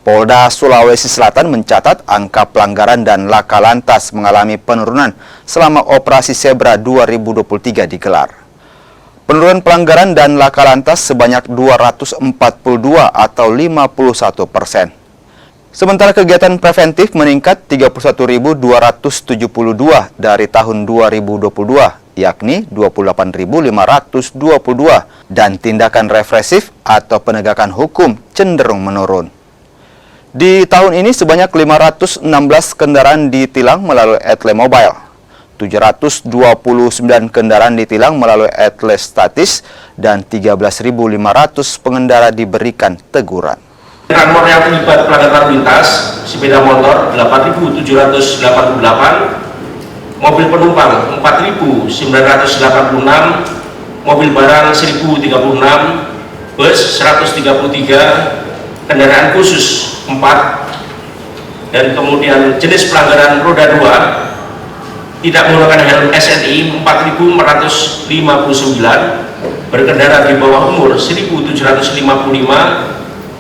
Polda Sulawesi Selatan mencatat angka pelanggaran dan laka lantas mengalami penurunan selama Operasi Zebra 2023 digelar. Penurunan pelanggaran dan laka lantas sebanyak 242 atau 51%. Sementara kegiatan preventif meningkat 31.272 dari tahun 2022, yakni 28.522, dan tindakan represif atau penegakan hukum cenderung menurun. Di tahun ini sebanyak 516 kendaraan ditilang melalui etle mobile, 729 kendaraan ditilang melalui etle statis, dan 13.500 pengendara diberikan teguran. Nomor yang terlibat pelanggaran lalu lintas, sepeda motor 8.788, mobil penumpang 4.986, mobil barang 1.036, bus 133, kendaraan khusus 4, dan kemudian jenis pelanggaran roda 2 tidak menggunakan helm SNI 4.459, berkendara di bawah umur 1.755,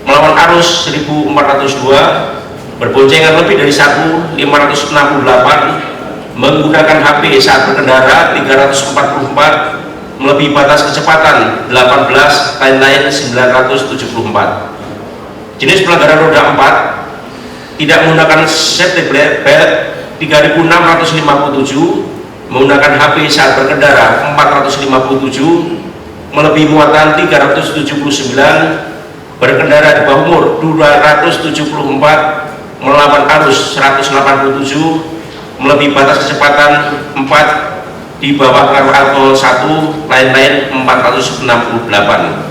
melawan arus 1.402, berboncengan lebih dari 1.568, menggunakan HP saat berkendara 344, melebihi batas kecepatan 18, lain-lain 974. Jenis pelanggaran roda 4 tidak menggunakan safety belt 3.657, menggunakan HP saat berkendara 457, melebihi muatan 379, berkendara di bawah umur 274, melawan arus 187, melebihi batas kecepatan 4, di bawah alkohol 1, lain-lain 468.